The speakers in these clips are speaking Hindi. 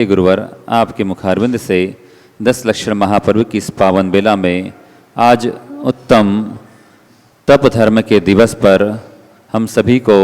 गुरुवर, आपके मुखारविंद से 10 लक्षण महापर्व की इस पावन बेला में आज उत्तम तप धर्म के दिवस पर हम सभी को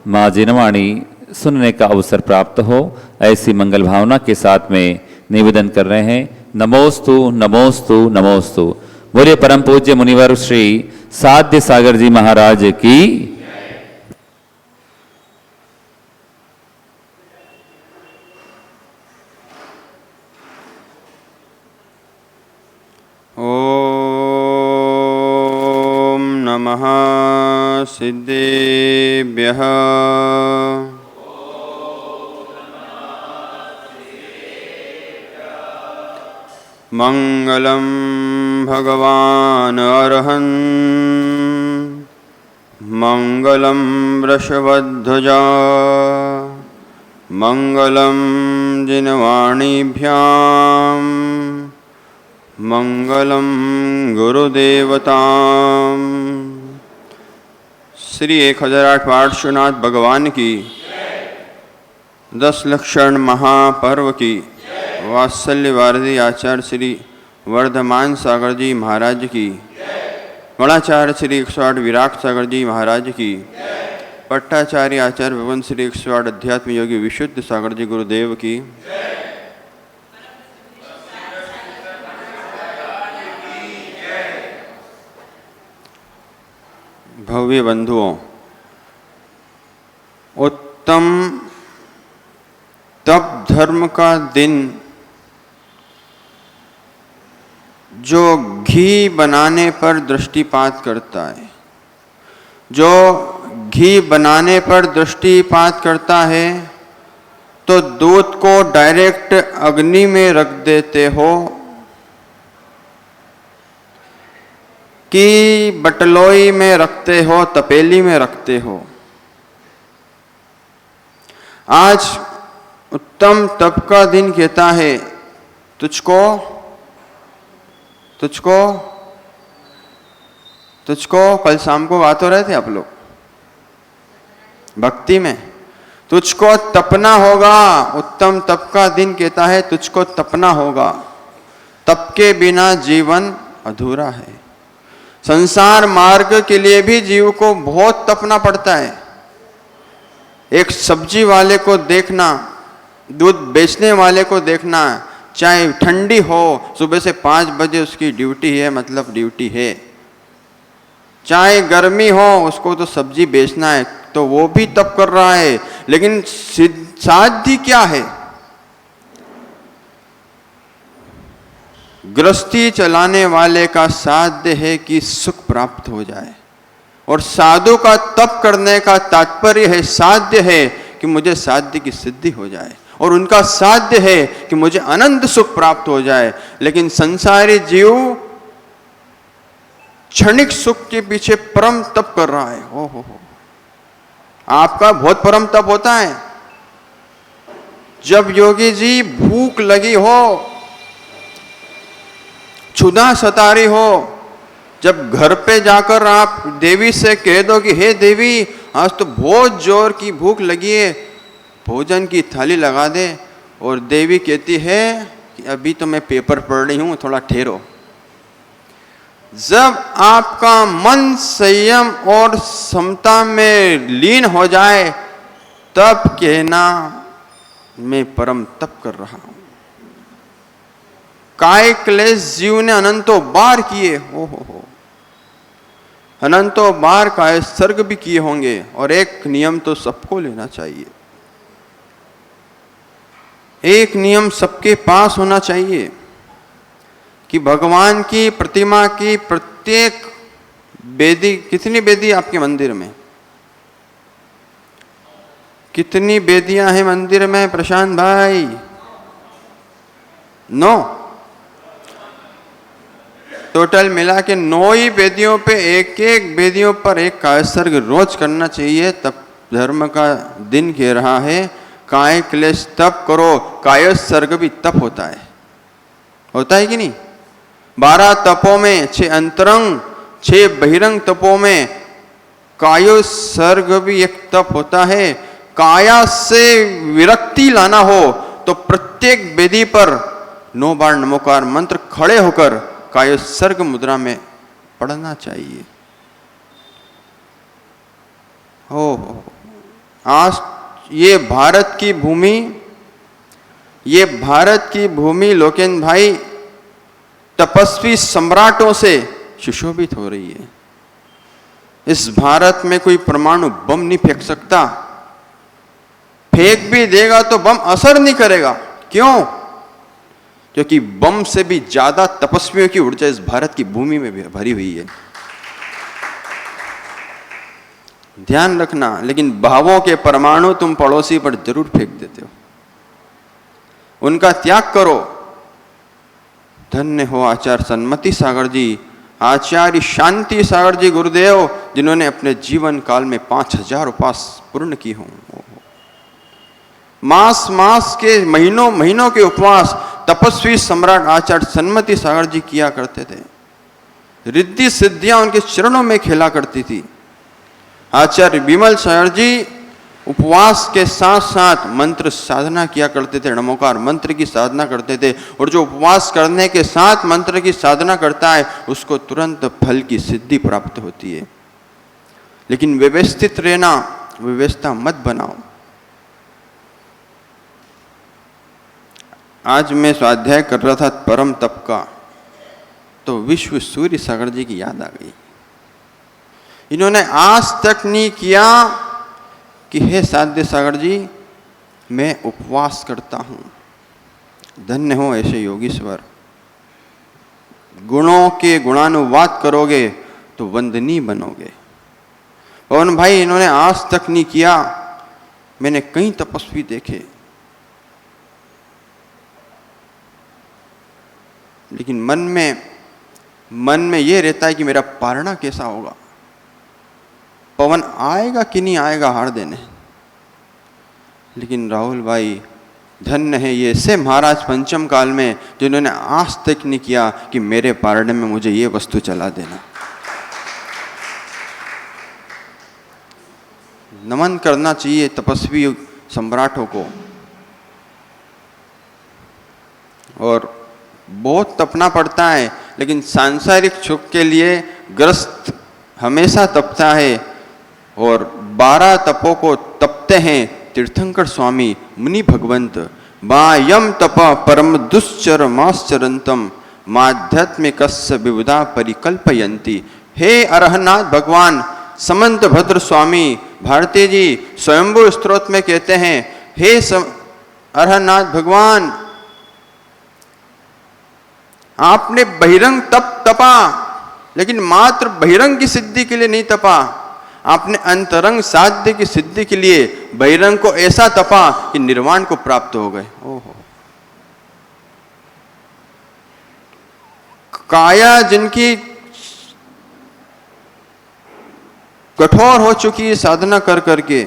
माँ जिनवाणी सुनने का अवसर प्राप्त हो, ऐसी मंगल भावना के साथ में निवेदन कर रहे हैं। नमोस्तु नमोस्तु नमोस्तु। बोलिए परम पूज्य मुनिवर श्री साध्य सागर जी महाराज की। ओम नमः सिद्धेभ्यः। मंगलम भगवान अरहन् मंगलम वृषभध्वजा मंगलम जिनवाणीभ्यां मंगलम गुरुदेवतां। श्री 1008 पार्श्वनाथ भगवान की 10 लक्षण महापर्व की वात्सल्य वारदी आचार्य श्री वर्धमान सागर जी महाराज की, गणाचार्य श्री 108 विराट सागर जी महाराज की, पट्टाचार्य आचार्य भगवान श्री 108 अध्यात्म योगी विशुद्ध सागर जी गुरुदेव की, भव्य बंधुओं, उत्तम तप धर्म का दिन जो घी बनाने पर दृष्टिपात करता है, जो घी बनाने पर दृष्टिपात करता है तो दूध को डायरेक्ट अग्नि में रख देते हो कि बटलोई में रखते हो, तपेली में रखते हो। आज उत्तम तप का दिन कहता है तुझको तुझको तुझको कल शाम को बात हो रहे थे आप लोग भक्ति में, तुझको तपना होगा। उत्तम तप का दिन कहता है तुझको तपना होगा। तप के बिना जीवन अधूरा है। संसार मार्ग के लिए भी जीव को बहुत तपना पड़ता है। एक सब्जी वाले को देखना, दूध बेचने वाले को देखना, चाहे ठंडी हो, सुबह से 5 बजे उसकी ड्यूटी है, मतलब ड्यूटी है। चाहे गर्मी हो, उसको तो सब्जी बेचना है, तो वो भी तप कर रहा है। लेकिन साध्य क्या है? गृहस्थी चलाने वाले का साध्य है कि सुख प्राप्त हो जाए, और साधु का तप करने का तात्पर्य है, साध्य है कि मुझे साध्य की सिद्धि हो जाए, और उनका साध्य है कि मुझे अनंत सुख प्राप्त हो जाए। लेकिन संसारी जीव क्षणिक सुख के पीछे परम तप कर रहा है। हो आपका बहुत परम तप होता है। जब योगी जी भूख लगी हो, क्षुधा सता रही हो, जब घर पे जाकर आप देवी से कह दो कि हे देवी, आज तो बहुत जोर की भूख लगी है, भोजन की थाली लगा दे, और देवी कहती है कि अभी तो मैं पेपर पढ़ रही हूँ, थोड़ा ठहरो। जब आपका मन संयम और समता में लीन हो जाए, तब कहना मैं परम तप कर रहा हूँ। काय क्लेश जीव ने अनंतों बार किए, हो अनंतों बार काय सर्ग भी किए होंगे। और एक नियम तो सबको लेना चाहिए, एक नियम सबके पास होना चाहिए कि भगवान की प्रतिमा की प्रत्येक बेदी, कितनी बेदी आपके मंदिर में, कितनी बेदियां हैं मंदिर में प्रशांत भाई? 9 टोटल मिला के 9 ही बेदियों पे, एक बेदियों पर एक कायसर्ग रोज करना चाहिए। तप धर्म का दिन कह रहा है काय क्लेश तप करो। कायसर्ग भी तप होता है कि नहीं? 12 तपों में 6 अंतरंग 6 बहिरंग तपों में कायसर्ग भी एक तप होता है। काया से विरक्ति लाना हो तो प्रत्येक वेदी पर 9 बार नमोकार मंत्र खड़े होकर कायोत्सर्ग मुद्रा में पढ़ना चाहिए। हो आज ये भारत की भूमि लोकेन भाई तपस्वी सम्राटों से सुशोभित हो रही है। इस भारत में कोई परमाणु बम नहीं फेंक सकता, फेंक भी देगा तो बम असर नहीं करेगा। क्यों? क्योंकि बम से भी ज्यादा तपस्वियों की ऊर्जा इस भारत की भूमि में भी भरी हुई है। ध्यान रखना, लेकिन भावों के परमाणु तुम पड़ोसी पर जरूर फेंक देते हो, उनका त्याग करो। धन्य हो आचार्य सन्मति सागर जी, आचार्य शांति सागर जी गुरुदेव, जिन्होंने अपने जीवन काल में 5000 उपवास पूर्ण की हों। मास के महीनों के उपवास तपस्वी सम्राट आचार्य सन्मति सागर जी किया करते थे। रिद्धि सिद्धियां उनके चरणों में खेला करती थी। आचार्य विमल सागर जी उपवास के साथ साथ मंत्र साधना किया करते थे, नमोकार मंत्र की साधना करते थे। और जो उपवास करने के साथ मंत्र की साधना करता है उसको तुरंत फल की सिद्धि प्राप्त होती है। लेकिन व्यवस्थित रहना, व्यवस्था मत बनाओ। आज मैं स्वाध्याय कर रहा था परम तप का, तो विश्व सूर्य सागर जी की याद आ गई। इन्होंने आज तक नहीं किया कि हे साध्य सागर जी मैं उपवास करता हूं। धन्य हो ऐसे योगीश्वर। गुणों के गुणानुवाद करोगे तो वंदनीय बनोगे। पवन भाई इन्होंने आज तक नहीं किया। मैंने कई तपस्वी देखे, लेकिन मन में ये रहता है कि मेरा पारणा कैसा होगा, पवन आएगा कि नहीं आएगा हार देने। लेकिन राहुल भाई धन्य है ये ऐसे महाराज पंचम काल में जिन्होंने आज तक नहीं किया कि मेरे पारणे में मुझे ये वस्तु चला देना। नमन करना चाहिए तपस्वी सम्राटों को। और बहुत तपना पड़ता है, लेकिन सांसारिक सुख के लिए ग्रस्त हमेशा तपता है। और 12 तपों को तपते हैं तीर्थंकर स्वामी मुनि भगवंत। बायम तप परम दुश्चर माश्चरंतम माध्यात्मिकस्य विबुधा परिकल्पयंती। हे अरहनाथ भगवान समंत भद्र स्वामी भारती जी स्वयंभू स्तोत्र में कहते हैं, हे अरहनाथ भगवान आपने बहिरंग तप तपा, लेकिन मात्र बहिरंग की सिद्धि के लिए नहीं तपा। आपने अंतरंग साध्य की सिद्धि के लिए बहिरंग को ऐसा तपा कि निर्वाण को प्राप्त हो गए। ओहो, काया जिनकी कठोर हो चुकी है साधना कर करके,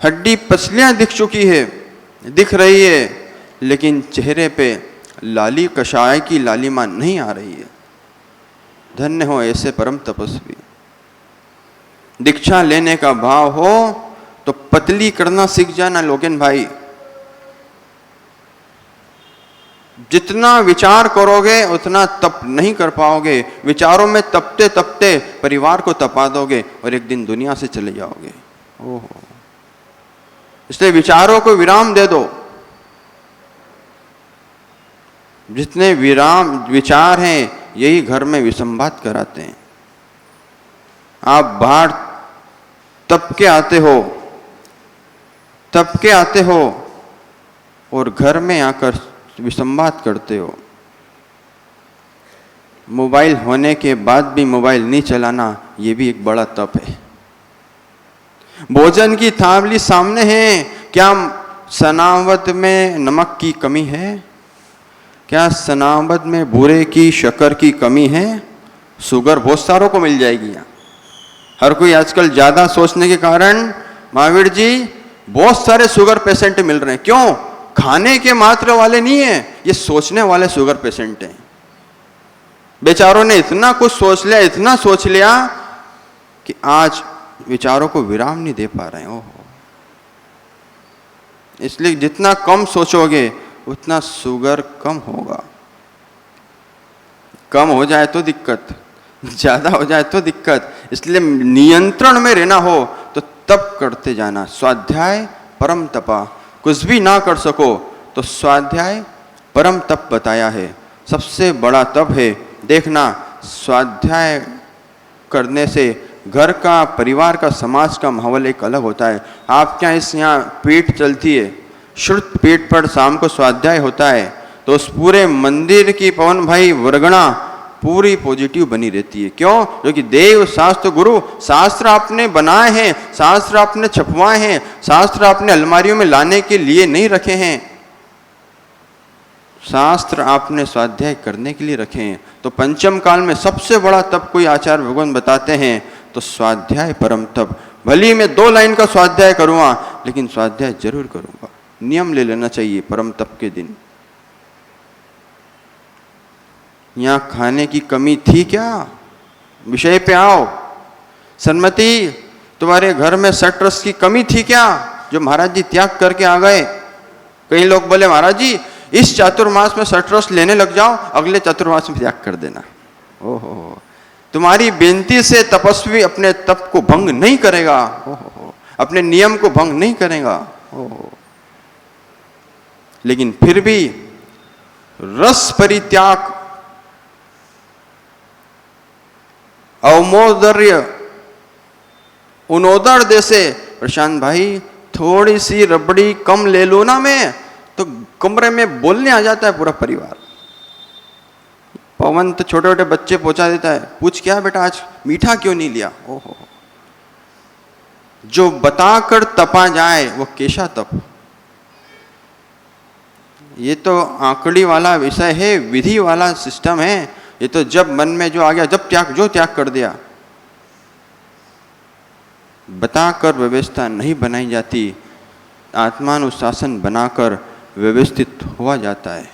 हड्डी पसलियां दिख रही है, लेकिन चेहरे पे लाली कषाय की लालिमा नहीं आ रही है। धन्य हो ऐसे परम तपस्वी। दीक्षा लेने का भाव हो तो पतली करना सीख जाना लोगन भाई। जितना विचार करोगे उतना तप नहीं कर पाओगे। विचारों में तपते तपते परिवार को तपा दोगे और एक दिन दुनिया से चले जाओगे। ओहो, इसलिए विचारों को विराम दे दो। जितने विचार हैं यही घर में विसंवाद कराते हैं। आप बाहर तप के आते हो और घर में आकर विसंवाद करते हो। मोबाइल होने के बाद भी मोबाइल नहीं चलाना, ये भी एक बड़ा तप है। भोजन की थाली सामने है, क्या सनावद में नमक की कमी है? क्या सनावद में बूरे की शक्कर की कमी है? शुगर बहुत सारों को मिल जाएगी। यहाँ हर कोई आजकल ज्यादा सोचने के कारण महावीर जी बहुत सारे शुगर पेशेंट मिल रहे हैं। क्यों? खाने के मात्र वाले नहीं है, ये सोचने वाले शुगर पेशेंट हैं। बेचारों ने इतना कुछ सोच लिया कि आज विचारों को विराम नहीं दे पा रहे हैं। ओहो, इसलिए जितना कम सोचोगे उतना शुगर कम होगा। कम हो जाए तो दिक्कत, ज्यादा हो जाए तो दिक्कत। इसलिए नियंत्रण में रहना हो तो तप करते जाना। स्वाध्याय परम तपा, कुछ भी ना कर सको तो स्वाध्याय परम तप बताया है, सबसे बड़ा तप है। देखना, स्वाध्याय करने से घर का, परिवार का, समाज का माहौल एक अलग होता है। आप क्या इस यहाँ पीठ चलती है, श्रुत पीठ पर शाम को स्वाध्याय होता है, तो उस पूरे मंदिर की पवन भाई वर्गणा पूरी पॉजिटिव बनी रहती है। क्यों? क्योंकि देव शास्त्र गुरु, शास्त्र आपने बनाए हैं, शास्त्र आपने छपवाए हैं, शास्त्र आपने अलमारियों में लाने के लिए नहीं रखे हैं, शास्त्र आपने स्वाध्याय करने के लिए रखे हैं। तो पंचम काल में सबसे बड़ा तप कोई आचार्य भगवान बताते हैं तो स्वाध्याय परम तप। भली मैं 2 लाइन का स्वाध्याय करूँगा लेकिन स्वाध्याय जरूर करूँगा। नियम ले लेना चाहिए परम तप के दिन। यहाँ खाने की कमी थी क्या? विषय पे आओ। सन्मति, तुम्हारे घर में शतरस की कमी थी क्या जो महाराज जी त्याग करके आ गए? कई लोग बोले महाराज जी इस चातुर्मास में शतरस लेने लग जाओ, अगले चातुर्मास में त्याग कर देना। ओहो, तुम्हारी बेनती से तपस्वी अपने तप को भंग नहीं करेगा, ओहो, अपने नियम को भंग नहीं करेगा। ओहो, लेकिन फिर भी रस परित्याग, अवमोदर्य, उनोदर जैसे, प्रशांत भाई थोड़ी सी रबड़ी कम ले लो ना, मैं तो कमरे में बोलने आ जाता है पूरा परिवार। पवन तो छोटे छोटे बच्चे पहुंचा देता है, पूछ क्या बेटा आज मीठा क्यों नहीं लिया? ओहो, जो बताकर तपा जाए वो कैसा तप। ये तो आंकड़ी वाला विषय है, विधि वाला सिस्टम है। ये तो जब मन में जो आ गया, जब त्याग कर दिया। बताकर व्यवस्था नहीं बनाई जाती, आत्मानुशासन बनाकर व्यवस्थित हुआ जाता है।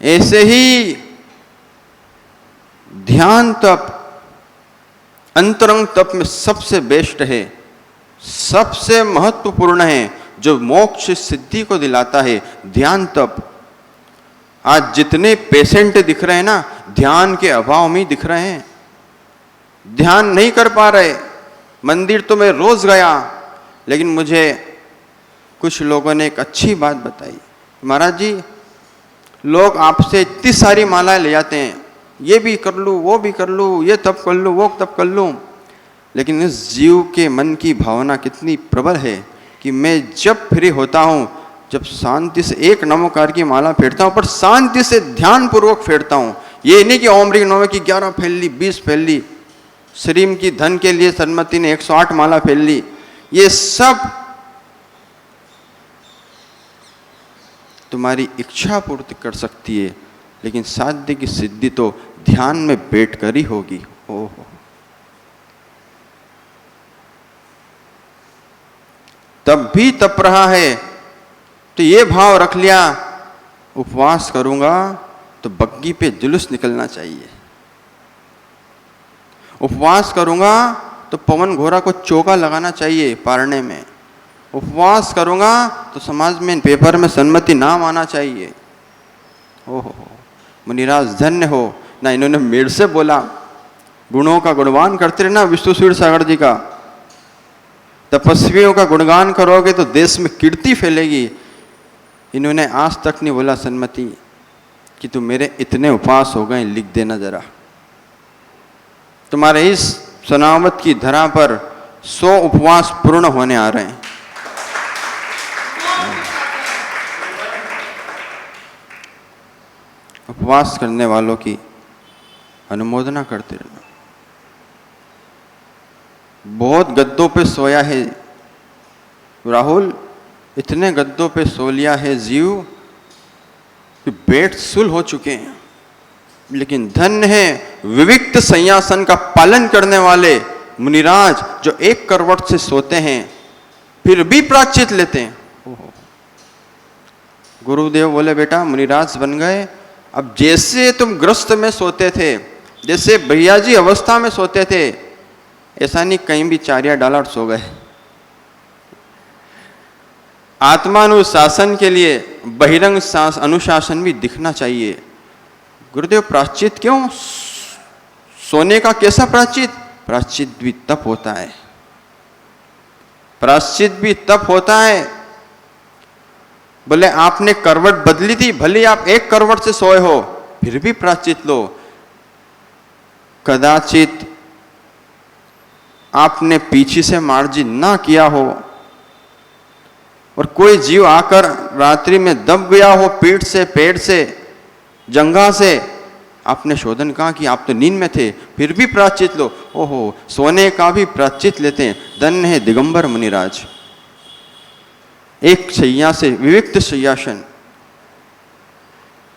ऐसे ही ध्यान तप अंतरंग तप में सबसे बेस्ट है, सबसे महत्वपूर्ण है, जो मोक्ष सिद्धि को दिलाता है, ध्यान तप। आज जितने पेशेंट दिख रहे हैं ना, ध्यान के अभाव में दिख रहे हैं, ध्यान नहीं कर पा रहे। मंदिर तो मैं रोज गया, लेकिन मुझे कुछ लोगों ने एक अच्छी बात बताई, महाराज जी लोग आपसे इतनी सारी मालाएं ले जाते हैं, ये भी कर लूँ, वो भी कर लूँ, ये तप कर लूँ, वो तप कर लूँ, लेकिन इस जीव के मन की भावना कितनी प्रबल है कि मैं जब फ्री होता हूँ, जब शांति से एक नमोकार की माला फेरता हूँ, पर शांति से ध्यान पूर्वक फेरता हूँ। ये नहीं कि ओम ऋग नमः की 11 फैल ली, 20 फैल ली, श्रीम की धन के लिए सन्मति ने 108 माला फैल ली। ये सब तुम्हारी इच्छा पूर्ति कर सकती है, लेकिन साध्य की सिद्धि तो ध्यान में बैठकर ही होगी। ओहो, तब भी तप रहा है तो ये भाव रख लिया, उपवास करूंगा तो बग्गी पे जुलूस निकलना चाहिए, उपवास करूंगा तो पवन घोड़ा को चौका लगाना चाहिए पारने में, उपवास करूंगा तो समाज में पेपर में सन्मति नाम आना चाहिए। ओहो, मुनिराज धन्य हो ना, इन्होंने मेरे से बोला गुणों का गुणगान करते रहना विष्णु सूर्य सागर जी का। तपस्वियों का गुणगान करोगे तो देश में कीर्ति फैलेगी। इन्होंने आज तक नहीं बोला सन्मति कि तुम मेरे इतने उपवास हो गए, लिख देना जरा। तुम्हारे इस सनावत की धरा पर 100 उपवास पूर्ण होने आ रहे हैं। उपवास करने वालों की अनुमोदना करते रहना। बहुत गद्दों पे सोया है राहुल, इतने गद्दों पे सो लिया है जीव कि बेड सुल हो चुके हैं, लेकिन धन्य है विविक्त संयासन का पालन करने वाले मुनिराज जो एक करवट से सोते हैं फिर भी प्रायश्चित लेते हैं। गुरुदेव बोले बेटा मुनिराज बन गए, अब जैसे तुम ग्रस्त में सोते थे, जैसे भैया जी अवस्था में सोते थे, ऐसा नहीं कहीं भी चारिया डाला और सो गए। आत्मानुशासन के लिए बहिरंग अनुशासन भी दिखना चाहिए। गुरुदेव प्रायश्चित क्यों? सोने का कैसा प्रायश्चित? प्रायश्चित भी तप होता है, प्रायश्चित भी तप होता है। बोले आपने करवट बदली थी, भले आप एक करवट से सोए हो, फिर भी प्रायश्चित लो। कदाचित आपने पीछे से मार्जिन ना किया हो और कोई जीव आकर रात्रि में दब गया हो, पीठ से, पेट से, जंघा से, आपने शोधन कहा कि आप तो नींद में थे, फिर भी प्रायश्चित लो। ओहो, सोने का भी प्रायश्चित लेते हैं। धन्य है दिगंबर मुनिराज। एक शैया से विविक्त शय्यासन,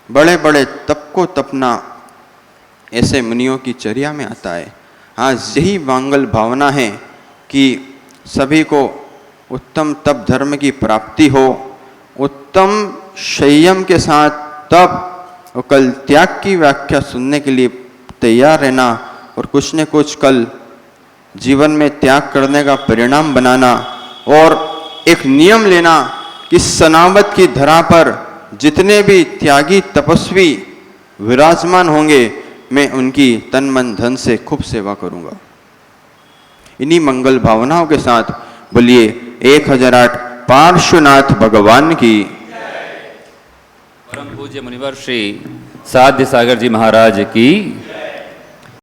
बड़े बड़े तप को तपना ऐसे मुनियों की चर्या में आता है। आज यही मंगल भावना है कि सभी को उत्तम तप धर्म की प्राप्ति हो, उत्तम संयम के साथ तप और कल त्याग की व्याख्या सुनने के लिए तैयार रहना और कुछ न कुछ कल जीवन में त्याग करने का परिणाम बनाना और एक नियम लेना कि सनावत की धरा पर जितने भी त्यागी तपस्वी विराजमान होंगे, मैं उनकी तन मन धन से खूब सेवा करूंगा। इन्हीं मंगल भावनाओं के साथ बोलिए 1008 पार्श्वनाथ भगवान की। परम पूज्य मुनिवर श्री साध्य सागर जी महाराज की।